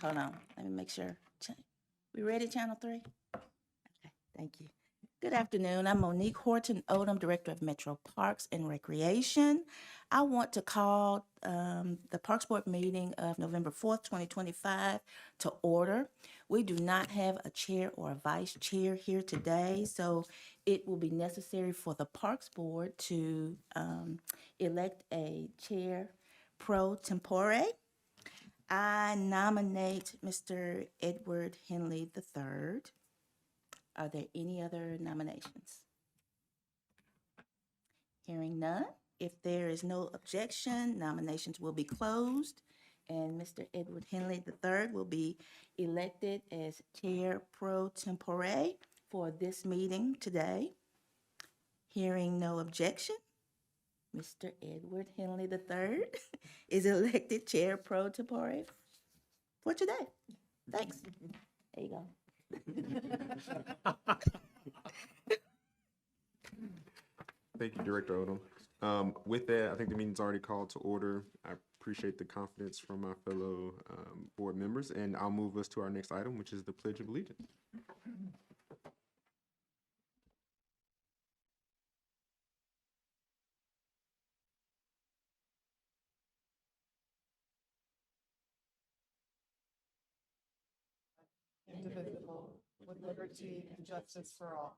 Hold on, let me make sure. We ready, Channel 3? Okay, thank you. Good afternoon. I'm Monique Horton Odom, Director of Metro Parks and Recreation. I want to call the Parks Board meeting of November 4th, 2025 to order. We do not have a chair or a vice chair here today, so it will be necessary for the Parks Board to elect a chair pro tempore. I nominate Mr. Edward Henley III. Are there any other nominations? Hearing none, if there is no objection, nominations will be closed, and Mr. Edward Henley III will be elected as Chair pro tempore for this meeting today. Hearing no objection, Mr. Edward Henley III is elected Chair pro tempore for today. Thanks. There you go. Thank you, Director Odom. With that, I think the meeting's already called to order. I appreciate the confidence from my fellow board members, and I'll move us to our next item, which is the Pledge of Allegiance. Indivisible, with liberty and justice for all.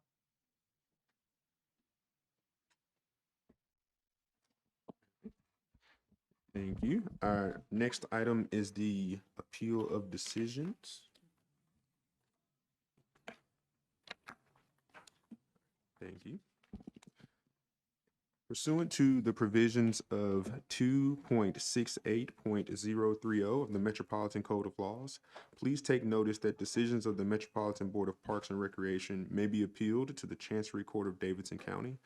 Thank you. Our next item is the appeal of decisions. Thank you. Pursuant to the provisions of 2.68.030 of the Metropolitan Code of Laws, please take notice that decisions of the Metropolitan Board of Parks and Recreation may be appealed to the Chancery Court of Davidson County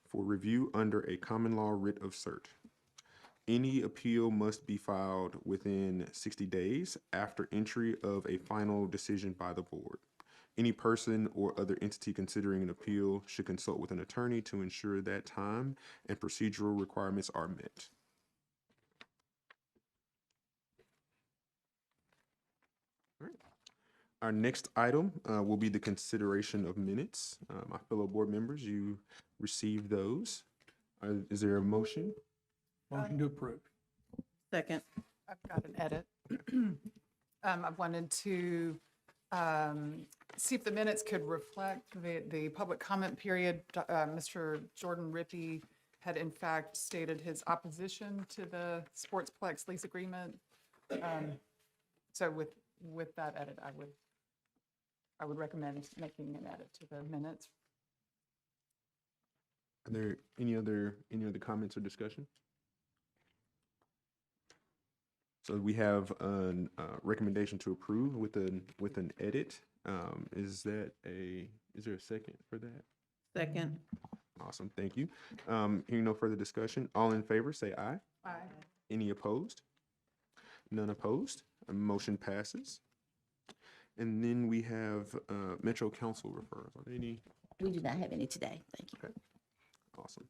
for review under a common law writ of cert. Any appeal must be filed within 60 days after entry of a final decision by the board. Any person or other entity considering an appeal should consult with an attorney to ensure that time and procedural requirements are met. All right. Our next item will be the consideration of minutes. My fellow board members, you received those. Is there a motion? Motion to approve. Second. I've got an edit. I wanted to see if the minutes could reflect the public comment period. Mr. Jordan Rippey had in fact stated his opposition to the Sportsplex lease agreement. So with that edit, I would recommend making an edit to the minutes. Are there any other comments or discussion? So we have a recommendation to approve with an edit. Is there a second for that? Second. Awesome, thank you. Hearing no further discussion, all in favor say aye. Aye. Any opposed? None opposed. Motion passes. And then we have Metro Council referrals. Are there any? We do not have any today. Thank you. Okay, awesome.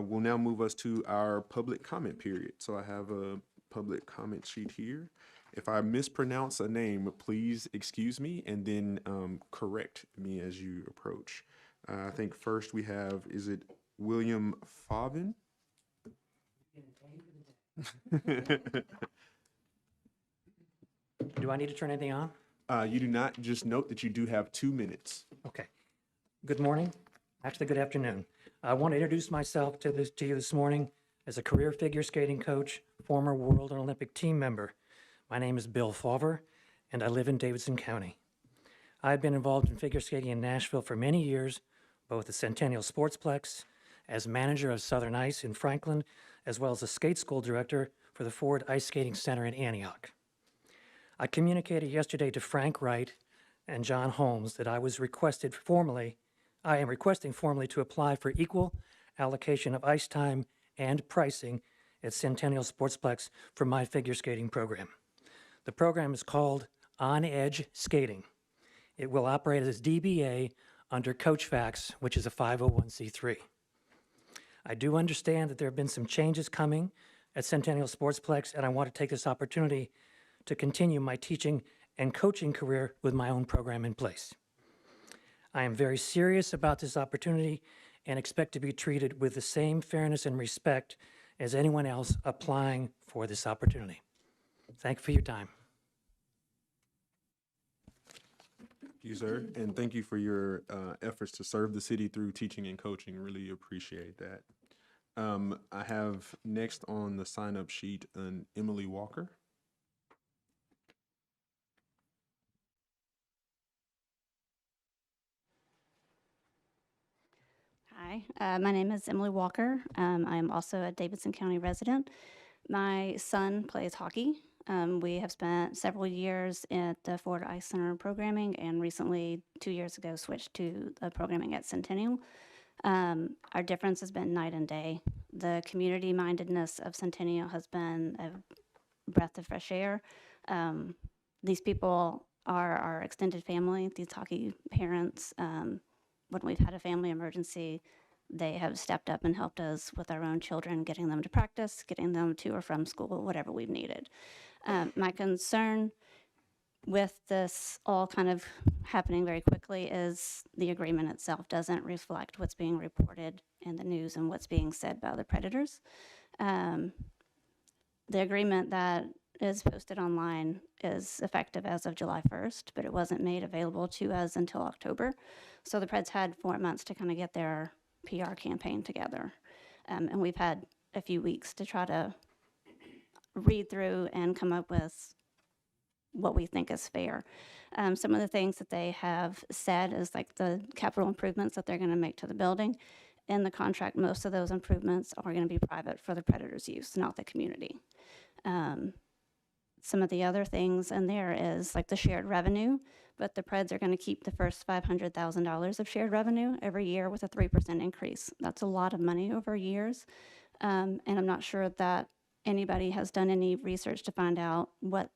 We'll now move us to our public comment period. So I have a public comment sheet here. If I mispronounce a name, please excuse me and then correct me as you approach. I think first we have, is it William Favin? Do I need to turn anything on? You do not. Just note that you do have 2 minutes. Okay. Good morning. Actually, good afternoon. I want to introduce myself to you this morning as a career figure skating coach, former world and Olympic team member. My name is Bill Fauver, and I live in Davidson County. I've been involved in figure skating in Nashville for many years, both at Centennial Sportsplex, as manager of Southern Ice in Franklin, as well as a skate school director for the Ford Ice Skating Center in Antioch. I communicated yesterday to Frank Wright and John Holmes that I am requesting formally to apply for equal allocation of ice time and pricing at Centennial Sportsplex for my figure skating program. The program is called On Edge Skating. It will operate as DBA under Coach Fax, which is a 501c3. I do understand that there have been some changes coming at Centennial Sportsplex, and I want to take this opportunity to continue my teaching and coaching career with my own program in place. I am very serious about this opportunity and expect to be treated with the same fairness and respect as anyone else applying for this opportunity. Thank you for your time. Thank you, sir, and thank you for your efforts to serve the city through teaching and coaching. Really appreciate that. I have next on the sign-up sheet an Emily Walker. Hi, my name is Emily Walker. I am also a Davidson County resident. My son plays hockey. We have spent several years at the Ford Ice Center programming, and recently, 2 years ago, switched to the programming at Centennial. Our difference has been night and day. The community mindedness of Centennial has been a breath of fresh air. These people are our extended family, these hockey parents. When we've had a family emergency, they have stepped up and helped us with our own children, getting them to practice, getting them to or from school, whatever we've needed. My concern with this all kind of happening very quickly is the agreement itself doesn't reflect what's being reported in the news and what's being said by the predators. The agreement that is posted online is effective as of July 1st, but it wasn't made available to us until October. So the Preds had 4 months to kind of get their PR campaign together. And we've had a few weeks to try to read through and come up with what we think is fair. Some of the things that they have said is like the capital improvements that they're going to make to the building. In the contract, most of those improvements are going to be private for the Predators' use, not the community. Some of the other things in there is like the shared revenue, but the Preds are going to keep the first $500,000 of shared revenue every year with a 3% increase. That's a lot of money over years. And I'm not sure that anybody has done any research to find out what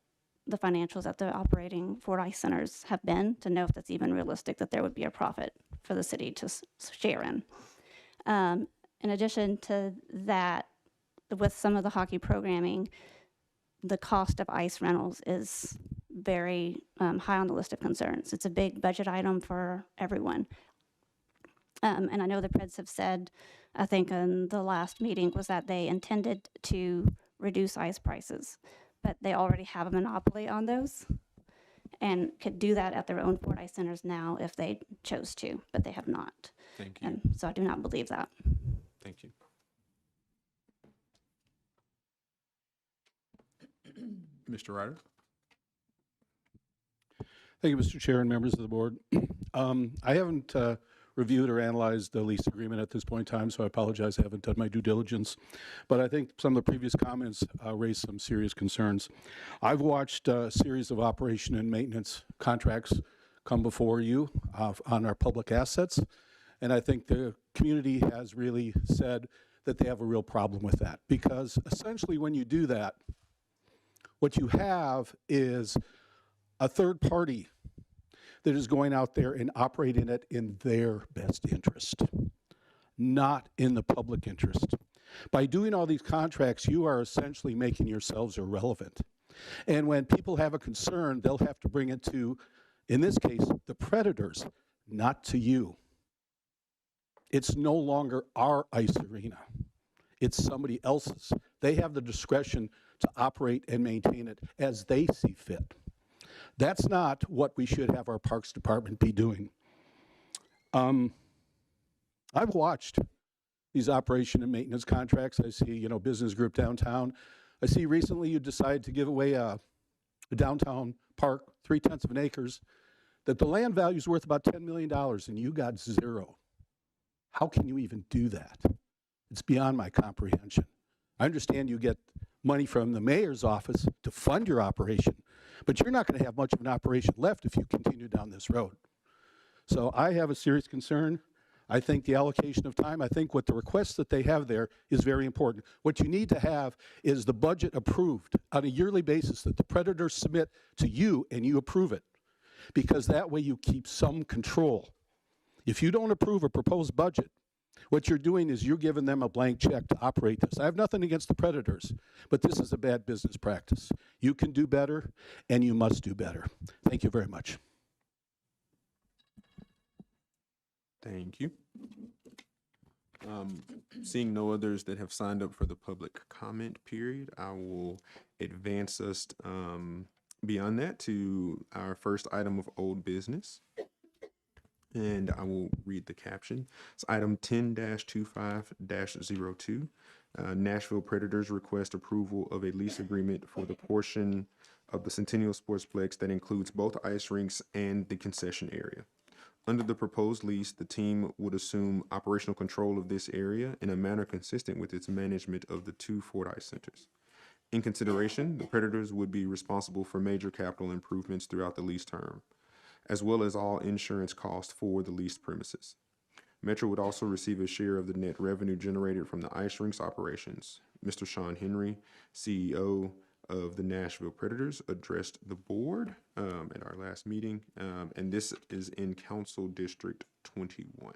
the financials at the operating Ford Ice Centers have been to know if that's even realistic that there would be a profit for the city to share in. In addition to that, with some of the hockey programming, the cost of ice rentals is very high on the list of concerns. It's a big budget item for everyone. And I know the Preds have said, I think in the last meeting, was that they intended to reduce ice prices, but they already have a monopoly on those and could do that at their own Ford Ice Centers now if they chose to, but they have not. Thank you. And so I do not believe that. Thank you. Mr. Ryder? Thank you, Mr. Chair and members of the board. I haven't reviewed or analyzed the lease agreement at this point in time, so I apologize. I haven't done my due diligence. But I think some of the previous comments raised some serious concerns. I've watched a series of operation and maintenance contracts come before you on our public assets, and I think the community has really said that they have a real problem with that, because essentially when you do that, what you have is a third party that is going out there and operating it in their best interest, not in the public interest. By doing all these contracts, you are essentially making yourselves irrelevant. And when people have a concern, they'll have to bring it to, in this case, the Predators, not to you. It's no longer our ice arena. It's somebody else's. They have the discretion to operate and maintain it as they see fit. That's not what we should have our Parks Department be doing. I've watched these operation and maintenance contracts. I see, Business Group downtown. I see recently you decided to give away a downtown park, 0.3 of an acres, that the land value is worth about $10 million, and you got zero. How can you even do that? It's beyond my comprehension. I understand you get money from the mayor's office to fund your operation, but you're not going to have much of an operation left if you continue down this road. So I have a serious concern. I think the allocation of time, I think what the request that they have there is very important. What you need to have is the budget approved on a yearly basis that the Predators submit to you and you approve it, because that way you keep some control. If you don't approve a proposed budget What you're doing is you're giving them a blank check to operate this. I have nothing against the Predators, but this is a bad business practice. You can do better, and you must do better. Thank you very much. Thank you. Seeing no others that have signed up for the public comment period, I will advance us beyond that to our first item of old business. And I will read the caption. It's item 10-25-02. Nashville Predators request approval of a lease agreement for the portion of the Centennial Sportsplex that includes both ice rinks and the concession area. Under the proposed lease, the team would assume operational control of this area in a manner consistent with its management of the two Ford Ice Centers. In consideration, the Predators would be responsible for major capital improvements throughout the lease term, as well as all insurance costs for the leased premises. Metro would also receive a share of the net revenue generated from the ice rinks operations. Mr. Sean Henry, CEO of the Nashville Predators, addressed the board at our last meeting, and this is in Council District 21.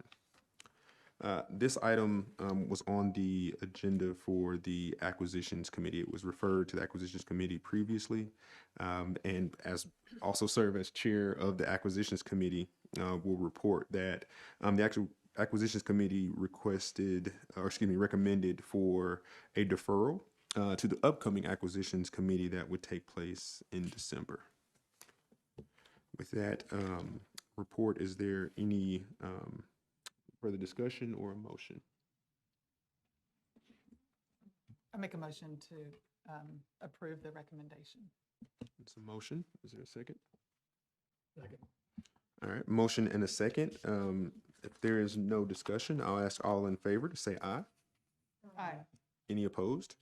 This item was on the agenda for the Acquisitions Committee. It was referred to the Acquisitions Committee previously, and as also serve as chair of the Acquisitions Committee, will report that the actual Acquisitions Committee recommended for a deferral to the upcoming Acquisitions Committee that would take place in December. With that report, is there any further discussion or a motion? I make a motion to approve the recommendation. It's a motion. Is there a second? Second. All right, motion and a second. If there is no discussion, I'll ask all in favor to say aye. Aye. Any opposed?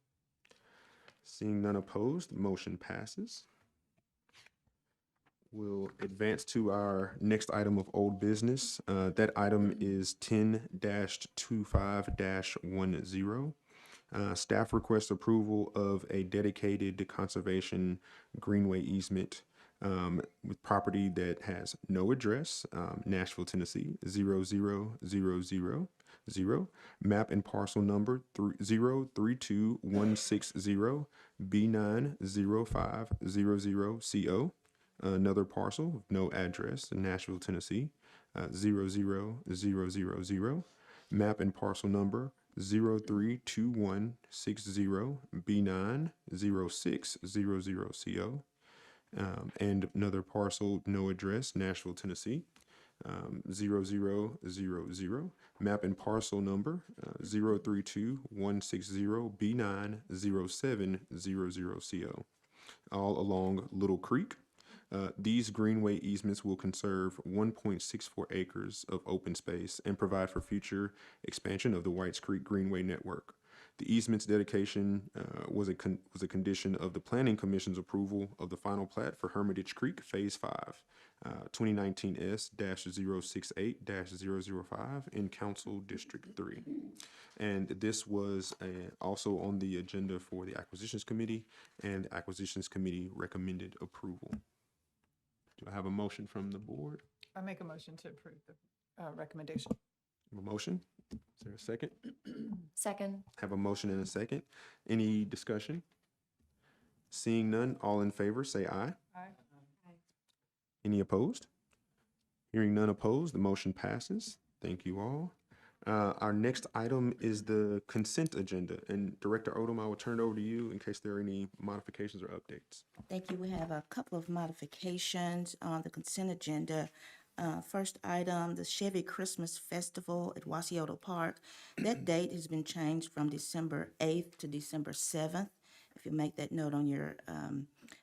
Seeing none opposed, motion passes. We'll advance to our next item of old business. That item is 10-25-10. Staff requests approval of a dedicated conservation greenway easement with property that has no address, Nashville, Tennessee, 00000. Map and parcel number 032160 B90500CO. Another parcel with no address in Nashville, Tennessee, 00000. Map and parcel number 032160 B90600CO. And another parcel, no address, Nashville, Tennessee, 00000. Map and parcel number 032160 B90700CO. All along Little Creek. These greenway easements will conserve 1.64 acres of open space and provide for future expansion of the Whites Creek Greenway network. The easement's dedication was a condition of the Planning Commission's approval of the final plat for Hermitage Creek Phase 5, 2019 S-068-005 in Council District 3. And this was also on the agenda for the Acquisitions Committee, and the Acquisitions Committee recommended approval. Do I have a motion from the board? I make a motion to approve the recommendation. A motion? Is there a second? Second. Have a motion and a second. Any discussion? Seeing none, all in favor, say aye. Aye. Any opposed? Hearing none opposed, the motion passes. Thank you all. Our next item is the consent agenda. And Director Odom, I will turn it over to you in case there are any modifications or updates. Thank you. We have a couple of modifications on the consent agenda. First item, the Chevy Christmas Festival at Wasiota Park. That date has been changed from December 8th to December 7th, if you make that note on your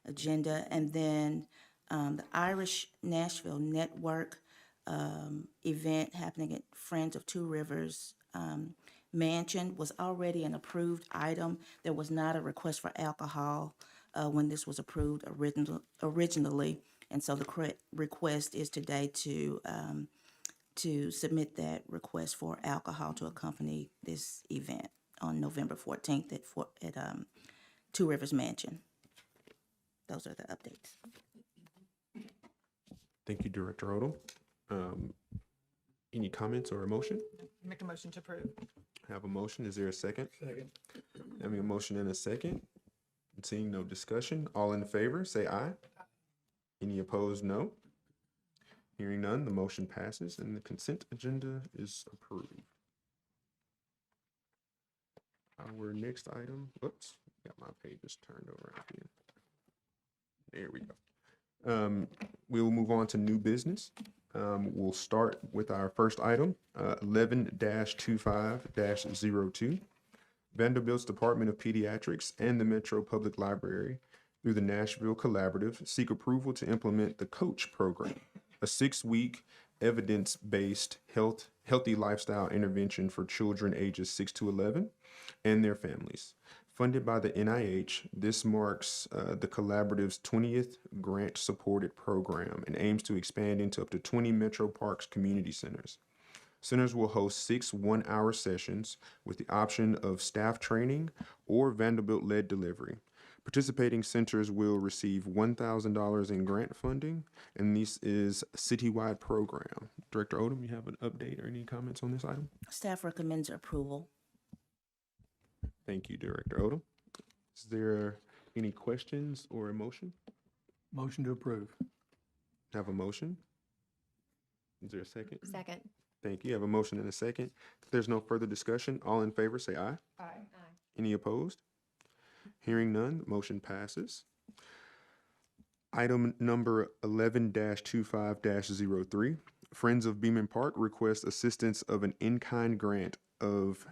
agenda. And then the Irish Nashville Network event happening at Friends of Two Rivers Mansion was already an approved item. There was not a request for alcohol when this was approved originally. And so the correct request is today to submit that request for alcohol to accompany this event on November 14th at Two Rivers Mansion. Those are the updates. Thank you, Director Odom. Any comments or a motion? Make a motion to approve. Have a motion. Is there a second? Second. Having a motion and a second. Seeing no discussion, all in favor, say aye. Any opposed, no. Hearing none, the motion passes and the consent agenda is approved. Our next item, whoops, got my pages turned over again. There we go. We will move on to new business. We'll start with our first item, 11-25-02. Vanderbilt's Department of Pediatrics and the Metro Public Library, through the Nashville Collaborative, seek approval to implement the COACH program, a 6-week evidence-based healthy lifestyle intervention for children ages 6 to 11 and their families. Funded by the NIH, this marks the Collaborative's 20th grant-supported program and aims to expand into up to 20 Metro Parks community centers. Centers will host 6 one-hour sessions with the option of staff training or Vanderbilt-led delivery. Participating centers will receive $1,000 in grant funding, and this is a citywide program. Director Odom, you have an update or any comments on this item? Staff recommends approval. Thank you, Director Odom. Is there any questions or a motion? Motion to approve. Have a motion? Is there a second? Second. Thank you. Have a motion and a second. If there's no further discussion, all in favor say aye. Aye. Any opposed? Hearing none, the motion passes. Item number 11-25-03, Friends of Beaman Park request assistance of an in-kind grant of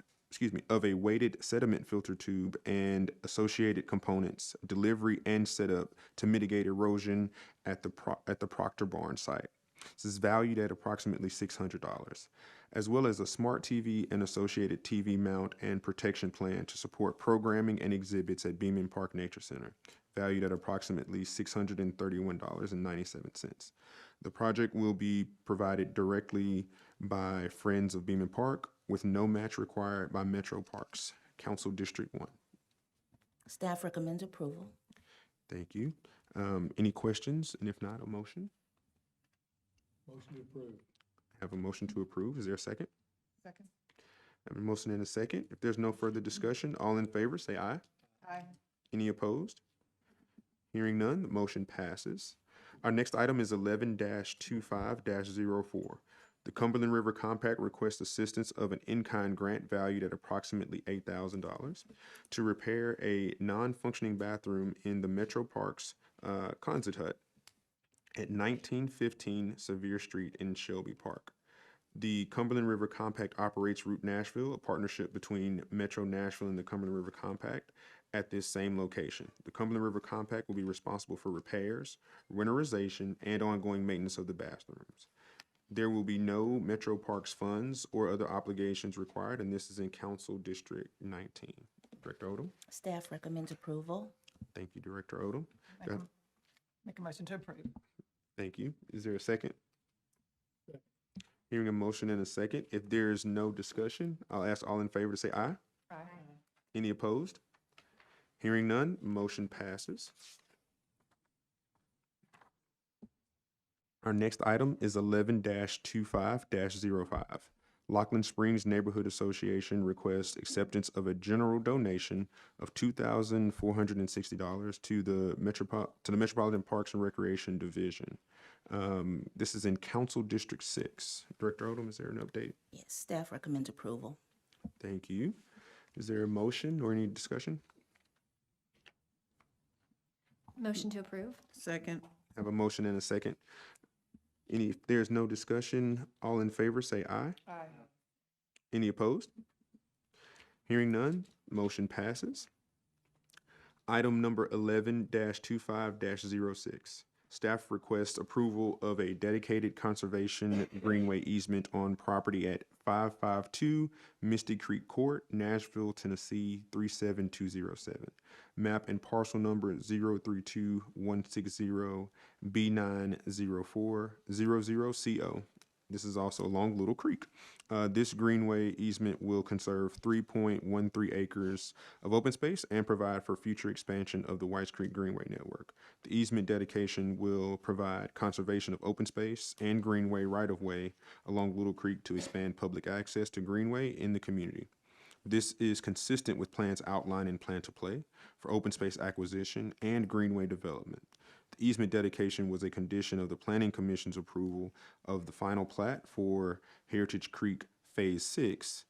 a weighted sediment filter tube and associated components, delivery and setup to mitigate erosion at the Proctor Barn site. This is valued at approximately $600, as well as a smart TV and associated TV mount and protection plan to support programming and exhibits at Beaman Park Nature Center, valued at approximately $631.97. The project will be provided directly by Friends of Beaman Park with no match required by Metro Parks, Council District 1. Staff recommends approval. Thank you. Any questions? And if not, a motion? Motion to approve. Have a motion to approve. Is there a second? Second. Have a motion and a second. If there's no further discussion, all in favor say aye. Aye. Any opposed? Hearing none, the motion passes. Our next item is 11-25-04. The Cumberland River Compact requests assistance of an in-kind grant valued at approximately $8,000 to repair a non-functioning bathroom in the Metro Parks Concert Hut at 1915 Sevier Street in Shelby Park. The Cumberland River Compact operates Route Nashville, a partnership between Metro Nashville and the Cumberland River Compact at this same location. The Cumberland River Compact will be responsible for repairs, winterization, and ongoing maintenance of the bathrooms. There will be no Metro Parks funds or other obligations required, and this is in Council District 19. Director Odom? Staff recommends approval. Thank you, Director Odom. Make a- Make a motion to approve. Thank you. Is there a second? Hearing a motion and a second. If there is no discussion, I'll ask all in favor to say aye. Aye. Any opposed? Hearing none, motion passes. Our next item is 11-25-05. Lockland Springs Neighborhood Association requests acceptance of a general donation of $2,460 to the Metropolitan Parks and Recreation Division. This is in Council District 6. Director Odom, is there an update? Yes, staff recommends approval. Thank you. Is there a motion or any discussion? Motion to approve. Second. Have a motion and a second. If there's no discussion, all in favor say aye. Aye. Any opposed? Hearing none, motion passes. Item number 11-25-06. Staff requests approval of a dedicated conservation greenway easement on property at 552 Misty Creek Court, Nashville, Tennessee 37207. Map and parcel number 032160B90400CO. This is also along Little Creek. This greenway easement will conserve 3.13 acres of open space and provide for future expansion of the Whites Creek Greenway network. The easement dedication will provide conservation of open space and greenway right-of-way along Little Creek to expand public access to greenway in the community. This is consistent with plans outlined in Plan to Play for open space acquisition and greenway development. The easement dedication was a condition of the Planning Commission's approval of the final plat for Heritage Creek Phase 6,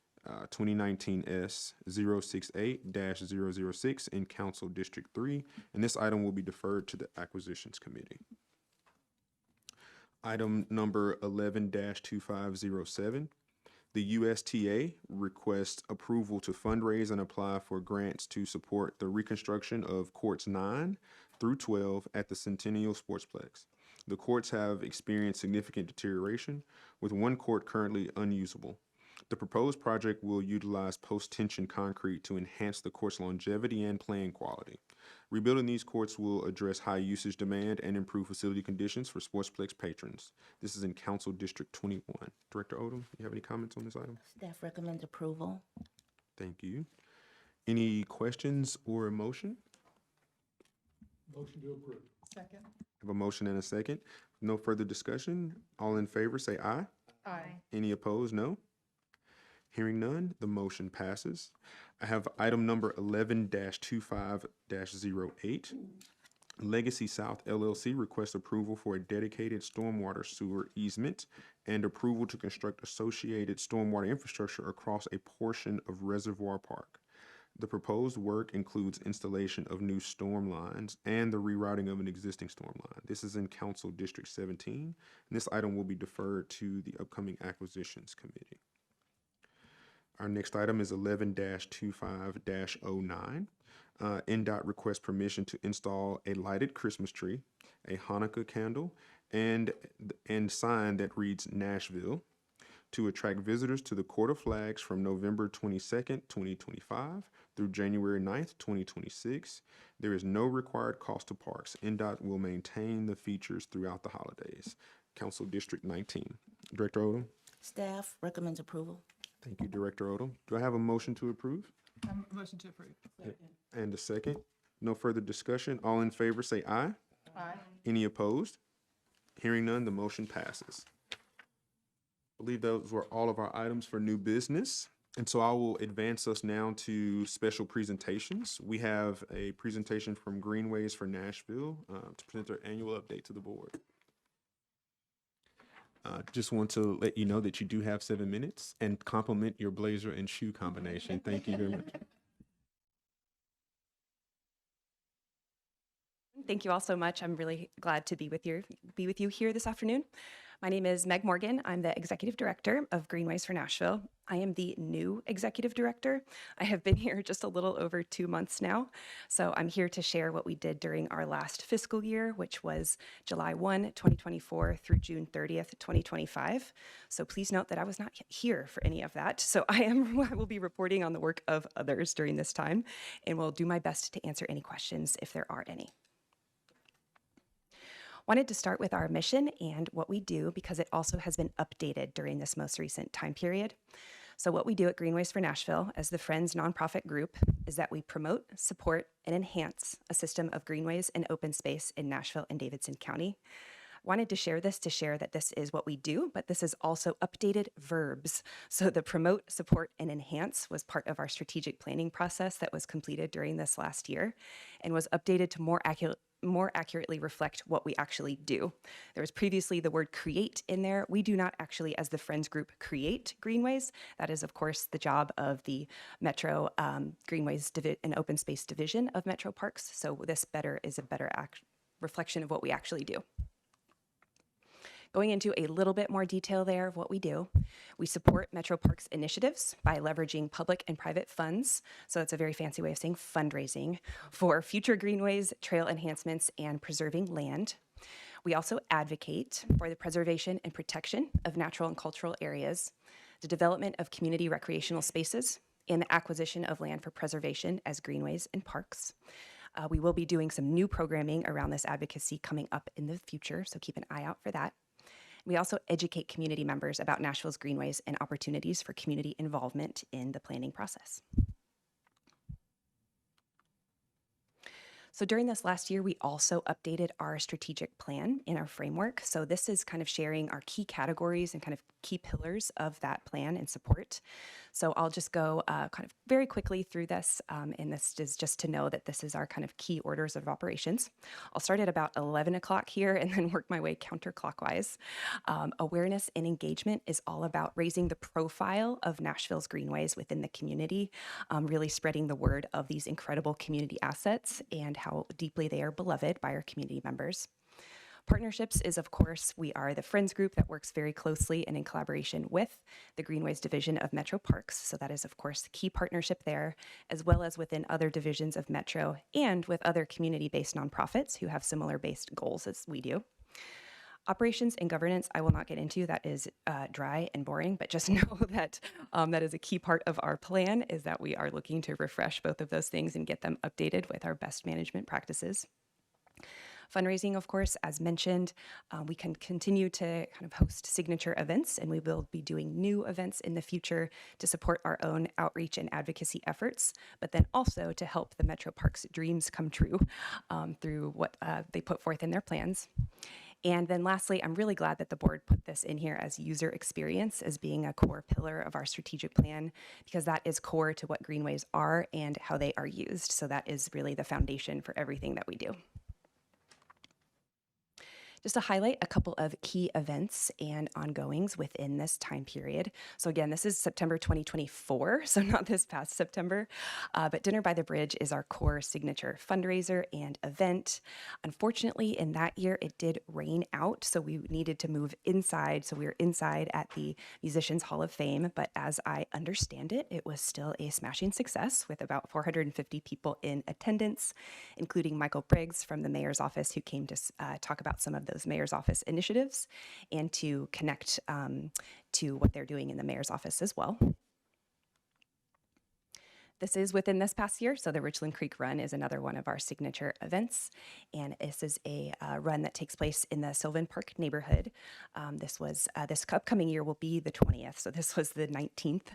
2019 S 068-006 in Council District 3, and this item will be deferred to the Acquisitions Committee. Item number 11-2507. The USTA requests approval to fundraise and apply for grants to support the reconstruction of courts 9 through 12 at the Centennial Sportsplex. The courts have experienced significant deterioration, with one court currently unusable. The proposed project will utilize post-tension concrete to enhance the court's longevity and playing quality. Rebuilding these courts will address high usage demand and improve facility conditions for Sportsplex patrons. This is in Council District 21. Director Odom, you have any comments on this item? Staff recommends approval. Thank you. Any questions or a motion? Motion to approve. Second. I have a motion and a second. No further discussion. All in favor, say aye. Aye. Any opposed, no. Hearing none, the motion passes. I have item number 11-25-08. Legacy South LLC requests approval for a dedicated stormwater sewer easement and approval to construct associated stormwater infrastructure across a portion of Reservoir Park. The proposed work includes installation of new storm lines and the rerouting of an existing storm line. This is in Council District 17, and this item will be deferred to the upcoming Acquisitions Committee. Our next item is 11-25-09. NDOT requests permission to install a lighted Christmas tree, a Hanukkah candle, and sign that reads Nashville to attract visitors to the Court of Flags from November 22nd, 2025 through January 9th, 2026. There is no required cost to parks. NDOT will maintain the features throughout the holidays. Council District 19. Director Odom? Staff recommends approval. Thank you, Director Odom. Do I have a motion to approve? Motion to approve. And a second? No further discussion. All in favor say aye. Aye. Any opposed? Hearing none, the motion passes. I believe those were all of our items for new business. And so I will advance us now to special presentations. We have a presentation from Greenways for Nashville to present their annual update to the board. Just want to let you know that you do have 7 minutes and compliment your blazer and shoe combination. Thank you very much. Thank you all so much. I'm really glad to be with you here this afternoon. My name is Meg Morgan. I'm the Executive Director of Greenways for Nashville. I am the new Executive Director. I have been here just a little over 2 months now. So I'm here to share what we did during our last fiscal year, which was July 1, 2024 through June 30th, 2025. So please note that I was not here for any of that. So I will be reporting on the work of others during this time and will do my best to answer any questions if there are any. Wanted to start with our mission and what we do because it also has been updated during this most recent time period. So what we do at Greenways for Nashville as the Friends nonprofit group is that we promote, support, and enhance a system of greenways and open space in Nashville and Davidson County. Wanted to share this to share that this is what we do, but this is also updated verbs. So the promote, support, and enhance was part of our strategic planning process that was completed during this last year and was updated to more accurately reflect what we actually do. There was previously the word create in there. We do not actually, as the Friends group, create greenways. That is, of course, the job of the Metro Greenways and Open Space Division of Metro Parks. So this is a better reflection of what we actually do. Going into a little bit more detail there of what we do, we support Metro Parks initiatives by leveraging public and private funds. So that's a very fancy way of saying fundraising for future greenways, trail enhancements, and preserving land. We also advocate for the preservation and protection of natural and cultural areas, the development of community recreational spaces, and the acquisition of land for preservation as greenways and parks. We will be doing some new programming around this advocacy coming up in the future, so keep an eye out for that. We also educate community members about Nashville's greenways and opportunities for community involvement in the planning process. So during this last year, we also updated our strategic plan in our framework. So this is kind of sharing our key categories and kind of key pillars of that plan and support. So I'll just go kind of very quickly through this, and this is just to know that this is our kind of key orders of operations. I'll start at about 11 o'clock here and then work my way counterclockwise. Awareness and engagement is all about raising the profile of Nashville's greenways within the community, really spreading the word of these incredible community assets and how deeply they are beloved by our community members. Partnerships is, of course, we are the Friends group that works very closely and in collaboration with the Greenways Division of Metro Parks. So that is, of course, the key partnership there, as well as within other divisions of Metro and with other community-based nonprofits who have similar based goals as we do. Operations and governance, I will not get into. That is dry and boring, but just know that that is a key part of our plan, is that we are looking to refresh both of those things and get them updated with our best management practices. Fundraising, of course, as mentioned, we can continue to kind of host signature events, and we will be doing new events in the future to support our own outreach and advocacy efforts, but then also to help the Metro Parks dreams come true through what they put forth in their plans. And then lastly, I'm really glad that the board put this in here as user experience as being a core pillar of our strategic plan, because that is core to what greenways are and how they are used. So that is really the foundation for everything that we do. Just to highlight a couple of key events and ongoings within this time period. So again, this is September 2024, so not this past September, but Dinner by the Bridge is our core signature fundraiser and event. Unfortunately, in that year, it did rain out, so we needed to move inside. So we were inside at the Musicians Hall of Fame, but as I understand it, it was still a smashing success with about 450 people in attendance, including Michael Briggs from the mayor's office, who came to talk about some of those mayor's office initiatives and to connect to what they're doing in the mayor's office as well. This is within this past year, so the Richland Creek Run is another one of our signature events, and this is a run that takes place in the Sylvan Park neighborhood. This upcoming year will be the 20th, so this was the 19th.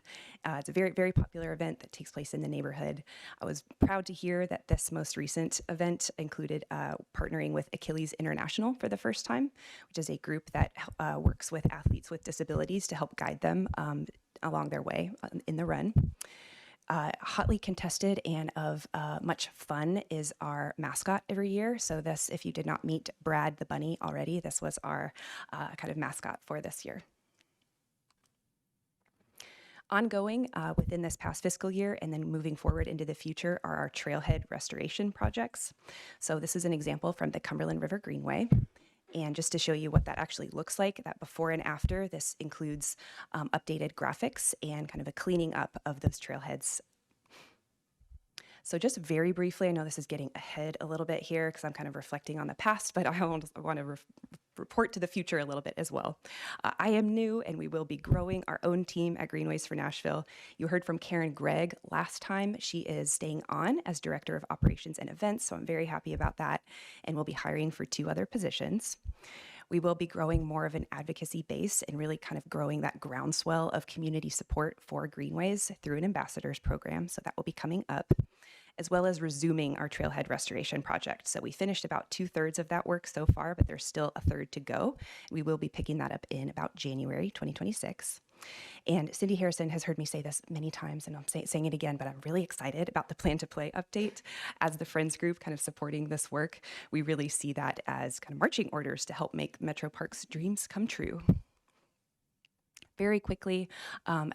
It's a very, very popular event that takes place in the neighborhood. I was proud to hear that this most recent event included partnering with Achilles International for the first time, which is a group that works with athletes with disabilities to help guide them along their way in the run. Hotly contested and of much fun is our mascot every year. So this, if you did not meet Brad the bunny already, this was our kind of mascot for this year. Ongoing within this past fiscal year and then moving forward into the future are our trailhead restoration projects. So this is an example from the Cumberland River Greenway. And just to show you what that actually looks like, that before and after, this includes updated graphics and kind of a cleaning up of those trailheads. So just very briefly, I know this is getting ahead a little bit here because I'm kind of reflecting on the past, but I want to report to the future a little bit as well. I am new and we will be growing our own team at Greenways for Nashville. You heard from Karen Gregg last time. She is staying on as Director of Operations and Events, so I'm very happy about that, and we'll be hiring for 2 other positions. We will be growing more of an advocacy base and really kind of growing that groundswell of community support for Greenways through an ambassadors program, so that will be coming up, as well as resuming our trailhead restoration project. So we finished about 2/3 of that work so far, but there's still a third to go. We will be picking that up in about January 2026. And Cindy Harrison has heard me say this many times, and I'm saying it again, but I'm really excited about the Plan to Play update. As the Friends group kind of supporting this work, we really see that as kind of marching orders to help make Metro Parks' dreams come true. Very quickly,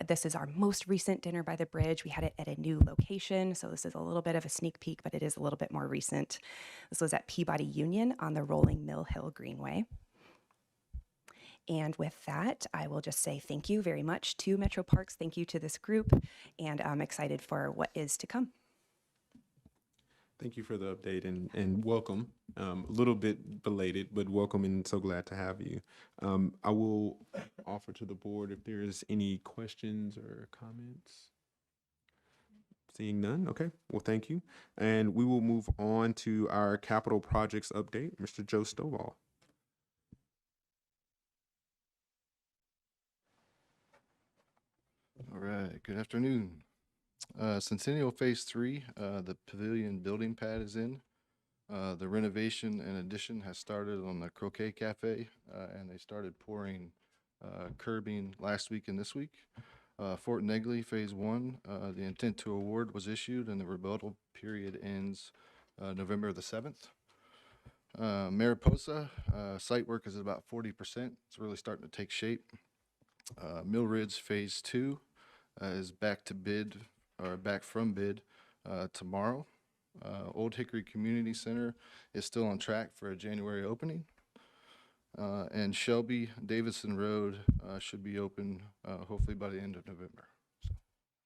this is our most recent Dinner by the Bridge. We had it at a new location, so this is a little bit of a sneak peek, but it is a little bit more recent. This was at Peabody Union on the Rolling Mill Hill Greenway. And with that, I will just say thank you very much to Metro Parks. Thank you to this group, and I'm excited for what is to come. Thank you for the update and welcome. A little bit belated, but welcome and so glad to have you. I will offer to the board if there is any questions or comments. Seeing none, okay, well, thank you. And we will move on to our capital projects update. Mr. Joe Stovall. All right, good afternoon. Centennial Phase 3, the pavilion building pad is in. The renovation and addition has started on the Croquet Cafe, and they started pouring curbing last week and this week. Fort Negley Phase 1, the intent to award was issued and the rebuttal period ends November the 7th. Mariposa, site work is at about 40%. It's really starting to take shape. Mill Ridge Phase 2 is back to bid, or back from bid, tomorrow. Old Hickory Community Center is still on track for a January opening. And Shelby Davidson Road should be open hopefully by the end of November. So,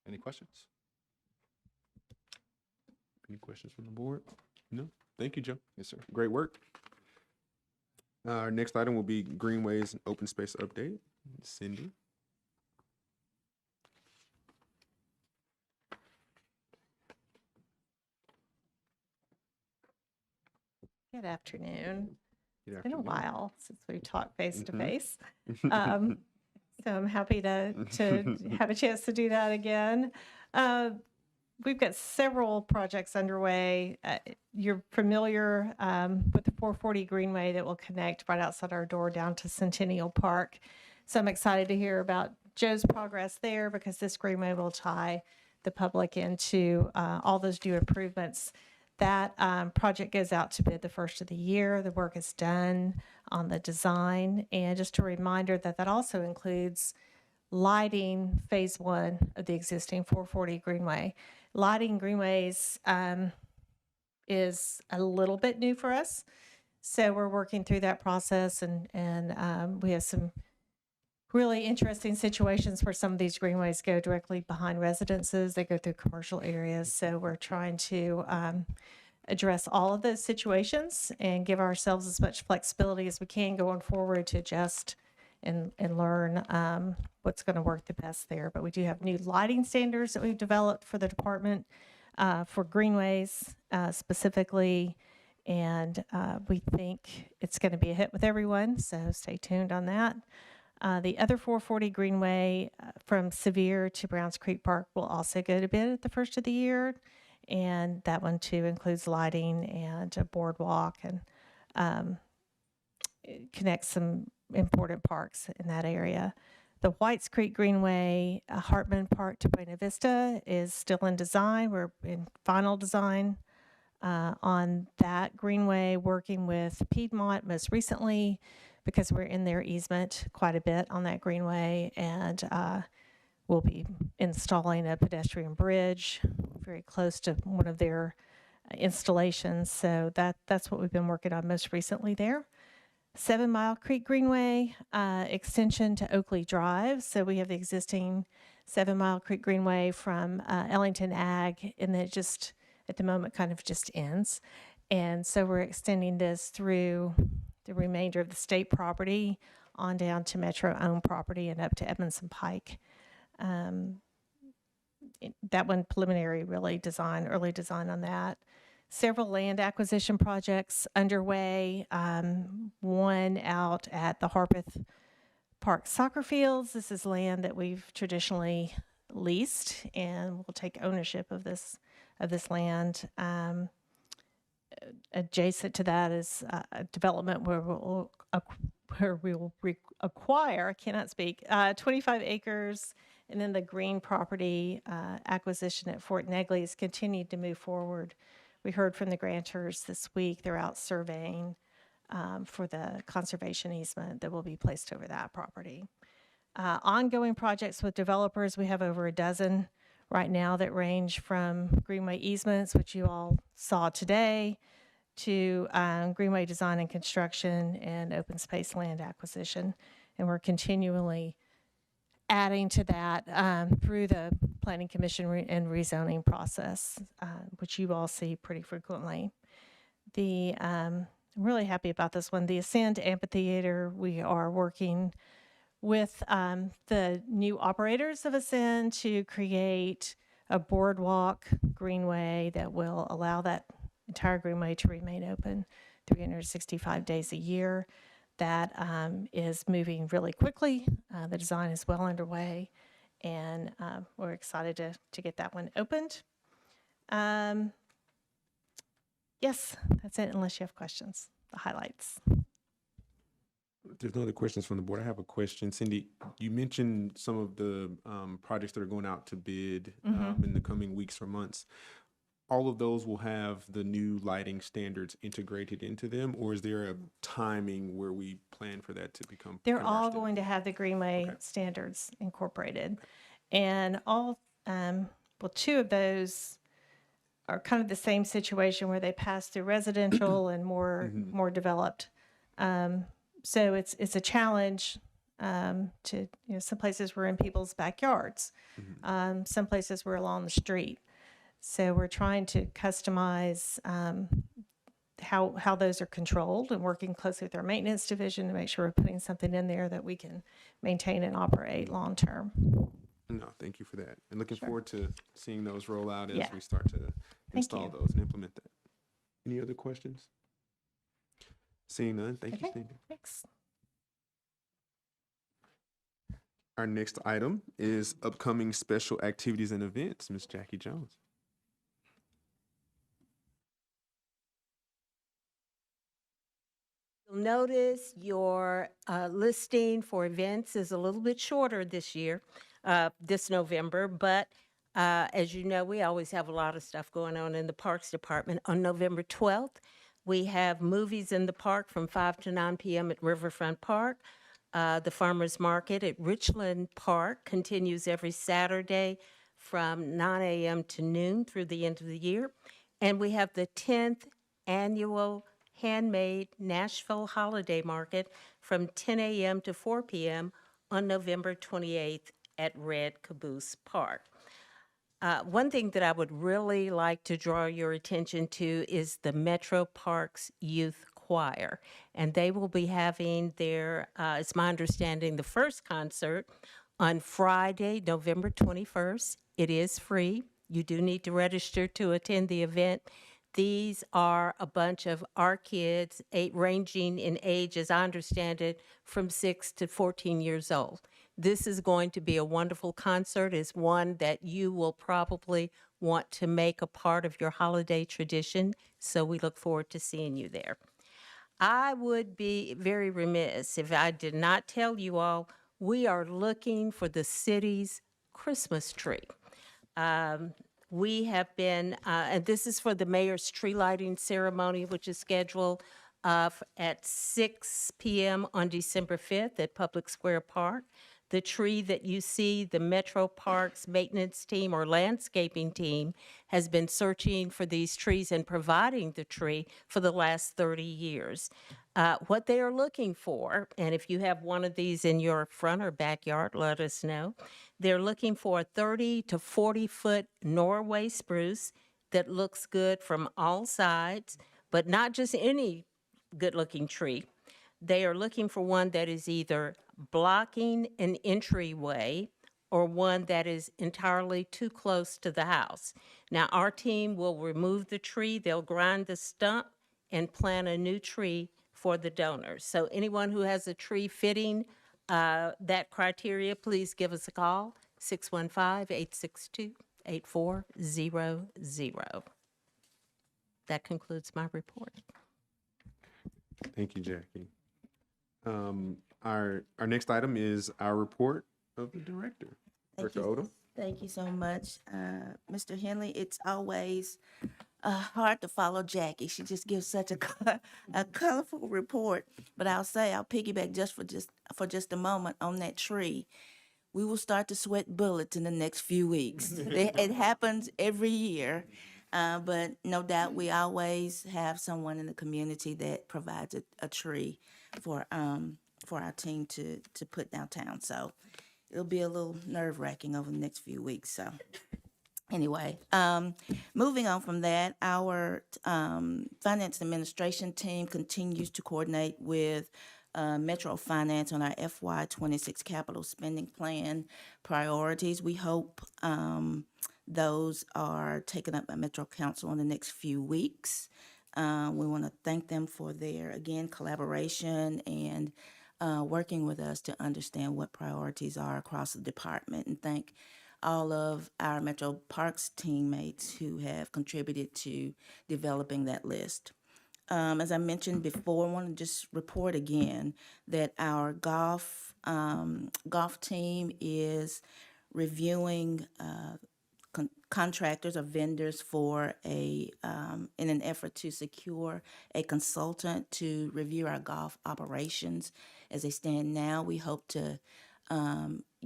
any questions? Any questions from the board? No? Thank you, Joe. Yes, sir. Great work. Our next item will be Greenways and Open Space Update. Cindy. Good afternoon. Good It's been a afternoon. while since we've talked face to Mhm. face. So I'm happy to have a chance to do that again. We've got several projects underway. You're familiar with the 440 Greenway that will connect right outside our door down to Centennial Park. So I'm excited to hear about Joe's progress there because this Greenway will tie the public into all those new improvements. That project goes out to bid the first of the year. The work is done on the design. And just a reminder that that also includes lighting phase 1 of the existing 440 Greenway. Lighting Greenways is a little bit new for us. So we're working through that process and we have some really interesting situations where some of these greenways go directly behind residences. They go through commercial areas. So we're trying to address all of those situations and give ourselves as much flexibility as we can going forward to adjust and learn what's going to work the best there. But we do have new lighting standards that we've developed for the department for greenways specifically. And we think it's going to be a hit with everyone. So stay tuned on that. The other 440 Greenway from Sevier to Browns Creek Park will also go to bid at the first of the year. And that one too includes lighting and a boardwalk and it connects some important parks in that area. The Whites Creek Greenway, Hartman Park to Buena Vista is still in design. We're in final design on that Greenway, working with Piedmont most recently, because we're in their easement quite a bit on that Greenway, and we'll be installing a pedestrian bridge very close to one of their installations. So that's what we've been working on most recently there. 7 Mile Creek Greenway extension to Oakley Drive. So we have the existing 7 Mile Creek Greenway from Ellington Ag, and then it just at the moment kind of just ends. And so we're extending this through the remainder of the state property on down to Metro-owned property and up to Edmondson Pike. That one preliminary really design, early design on that. Several land acquisition projects underway. One out at the Harpeth Park soccer fields. This is land that we've traditionally leased, and we'll take ownership of this land. Adjacent to that is a development where we will acquire, I cannot speak, 25 acres, and then the green property acquisition at Fort Negley has continued to move forward. We heard from the grantors this week. They're out surveying for the conservation easement that will be placed over that property. Ongoing projects with developers, we have over a dozen right now that range from greenway easements, which you all saw today, to greenway design and construction and open space land acquisition. And we're continually adding to that through the Planning Commission and rezoning process, which you all see pretty frequently. I'm really happy about this one. The Ascend Amphitheater, we are working with the new operators of Ascend to create a boardwalk greenway that will allow that entire greenway to remain open 365 days a year. That is moving really quickly. The design is well underway, and we're excited to get that one opened. Yes, that's it, unless you have questions, the highlights. If there's no other questions from the board, I have a question. Cindy, you mentioned some of the projects that are going out to bid in the coming weeks or months. All of those will have the new lighting standards integrated into them, or is there a timing where we plan for that to become? They're kind of our all standard? going to have the Greenway Okay. standards incorporated. And all, well, two of those are kind of the same situation where they pass through residential and more developed. So it's a challenge to, some places we're in people's backyards. Some places we're along the street. So we're trying to customize how those are controlled and working closely with our maintenance division to make sure we're putting something in there that we can maintain and operate long term. No, thank you for that. And looking Sure. forward to seeing those roll out as Yeah. we start to install you. those and implement that. Any other questions? Seeing none, thank you, Okay. Cindy. Thanks. Our next item is upcoming special activities and events. Ms. Jackie Jones. You'll notice your listing for events is a little bit shorter this year, this November, but as you know, we always have a lot of stuff going on in the Parks Department. On November 12th, we have movies in the park from 5 to 9 p.m. at Riverfront Park. The Farmers Market at Richland Park continues every Saturday from 9 a.m. to noon through the end of the year. And we have the 10th annual Handmade Nashville Holiday Market from 10 a.m. to 4 p.m. on November 28th at Red Caboose Park. One thing that I would really like to draw your attention to is the Metro Parks Youth Choir. And they will be having their, it's my understanding, the first concert on Friday, November 21st. It is free. You do need to register to attend the event. These are a bunch of our kids, ranging in age, as I understand it, from 6 to 14 years old. This is going to be a wonderful concert. It's one that you will probably want to make a part of your holiday tradition, so we look forward to seeing you there. I would be very remiss if I did not tell you all, we are looking for the city's Christmas tree. We have been, and this is for the mayor's tree lighting ceremony, which is scheduled at 6 p.m. on December 5th at Public Square Park. The tree that you see, the Metro Parks maintenance team or landscaping team has been searching for these trees and providing the tree for the last 30 years. What they are looking for, and if you have one of these in your front or backyard, let us know. They're looking for a 30 to 40 foot Norway spruce that looks good from all sides, but not just any good looking tree. They are looking for one that is either blocking an entryway or one that is entirely too close to the house. Now, our team will remove the tree, they'll grind the stump and plant a new tree for the donors. So anyone who has a tree fitting that criteria, please give us a call, 615-862-8400. That concludes my report. Thank you, Jackie. Our next item is our report of the director. Director Odom. Thank you so much, Mr. Henley. It's always hard to follow Jackie. She just gives such a colorful report. But I'll piggyback for just a moment on that tree. We will start to sweat bullets in the next few weeks. It happens every year. But no doubt we always have someone in the community that provides a tree for our team to put downtown. So it'll be a little nerve-wracking over the next few weeks. So anyway, moving on from that, our finance administration team continues to coordinate with Metro Finance on our FY26 capital spending plan priorities. We hope those are taken up by Metro Council in the next few weeks. We want to thank them for their, again, collaboration and working with us to understand what priorities are across the department, and thank all of our Metro Parks teammates who have contributed to developing that list. As I mentioned before, I want to just report again that our golf team is reviewing contractors or vendors for in an effort to secure a consultant to review our golf operations. As they stand now, we hope to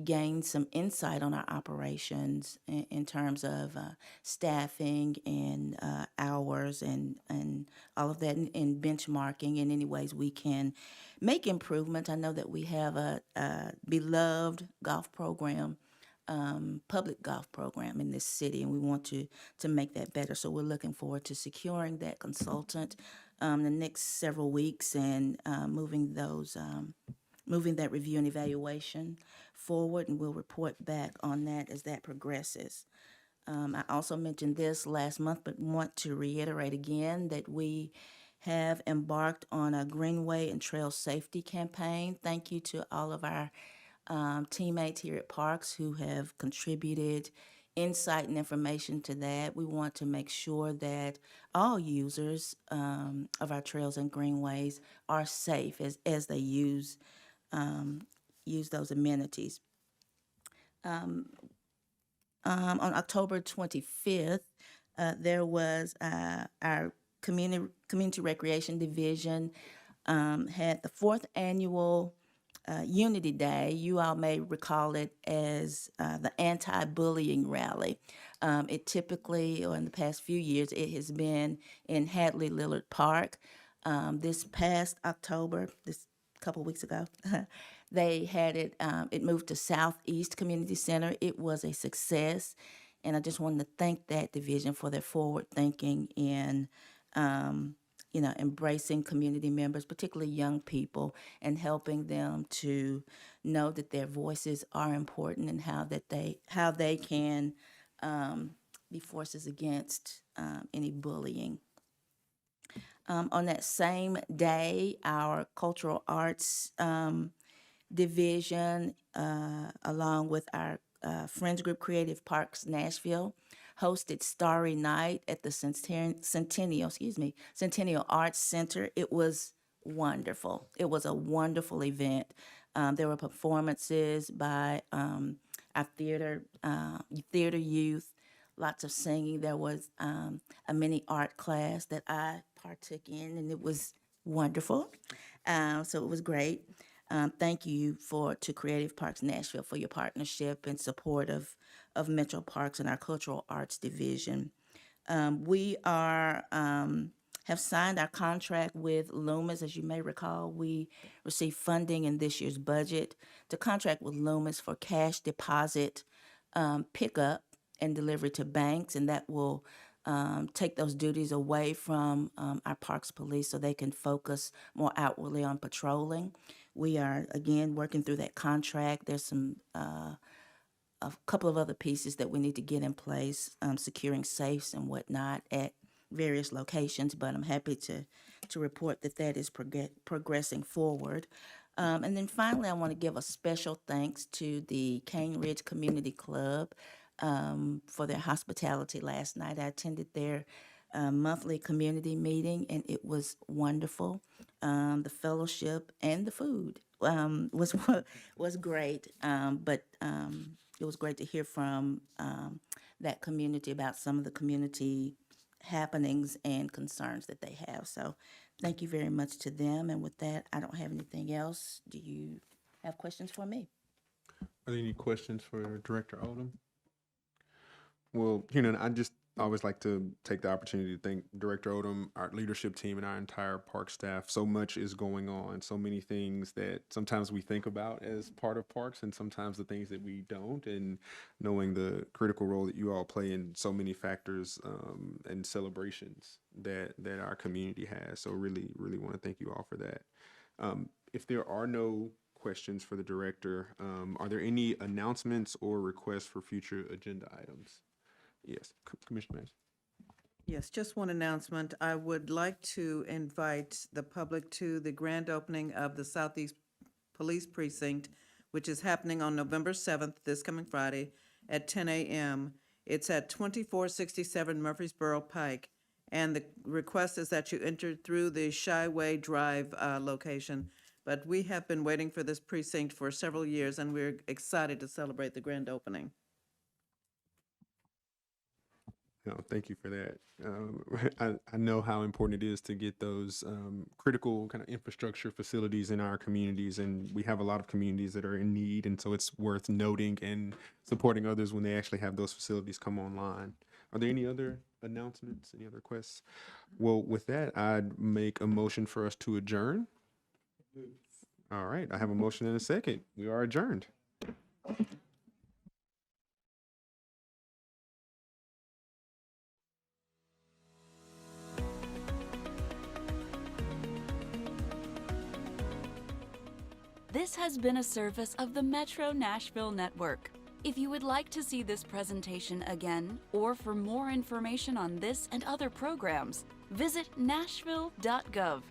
gain some insight on our operations in terms of staffing and hours and all of that, and benchmarking in any ways we can make improvement. I know that we have a beloved golf program, public golf program in this city, and we want to make that better. So we're looking forward to securing that consultant the next several weeks and moving that review and evaluation forward, and we'll report back on that as that progresses. I also mentioned this last month, but want to reiterate again that we have embarked on a Greenway and Trail Safety campaign. Thank you to all of our teammates here at Parks who have contributed insight and information to that. We want to make sure that all users of our trails and greenways are safe as they use those amenities. On October 25th, there was our Community Recreation Division had the 4th annual Unity Day. You all may recall it as the anti-bullying rally. It typically, or in the past few years, it has been in Hadley Lillard Park. This past October, this couple weeks ago, they had it, it moved to Southeast Community Center. It was a success, and I just wanted to thank that division for their forward thinking in embracing community members, particularly young people, and helping them to know that their voices are important and how they can be forces against any bullying. On that same day, our cultural arts division, along with our Friends Group Creative Parks Nashville, hosted Starry Night at the Centennial Arts Center. It was wonderful. It was a wonderful event. There were performances by our theater youth, lots of singing. There was a mini art class that I partook in, and it was wonderful. So it was great. Thank you to Creative Parks Nashville for your partnership and support of Metro Parks and our Cultural Arts Division. We have signed our contract with Loomis. As you may recall, we received funding in this year's budget to contract with Loomis for cash deposit pickup and delivery to banks, and that will take those duties away from our Parks Police so they can focus more outwardly on patrolling. We are, again, working through that contract. There's a couple of other pieces that we need to get in place, securing safes and whatnot at various locations, but I'm happy to report that is progressing forward. And then finally, I want to give a special thanks to the Cane Ridge Community Club for their hospitality last night. I attended their monthly community meeting, and it was wonderful. The fellowship and the food was great, but it was great to hear from that community about some of the community happenings and concerns that they have. So thank you very much to them. And with that, I don't have anything else. Do you have questions for me? Are there any questions for Director Odom? Well, I just always like to take the opportunity to thank Director Odom, our leadership team, and our entire park staff. So much is going on, so many things that sometimes we think about as part of parks and sometimes the things that we don't, and knowing the critical role that you all play in so many factors and celebrations that our community has. So really, really want to thank you all for that. If there are no questions for the director, are there any announcements or requests for future agenda items? Yes, Commissioner Mays. Yes, just one announcement. I would like to invite the public to the grand opening of the Southeast Police Precinct, which is happening on November 7th, this coming Friday, at 10 a.m. It's at 2467 Murfreesboro Pike, and the request is that you enter through the Shyway Drive location. But we have been waiting for this precinct for several years, and we're excited to celebrate the grand opening. No, thank you for that. I know how important it is to get those critical kind of infrastructure facilities in our communities, and we have a lot of communities that are in need, and so it's worth noting and supporting others when they actually have those facilities come online. Are there any other announcements, any other requests? Well, with that, I'd make a motion for us to adjourn. All right, I have a motion and a second. We are adjourned. This has been a service of the Metro Nashville Network. If you would like to see this presentation again, or for more information on this and other programs, visit nashville.gov.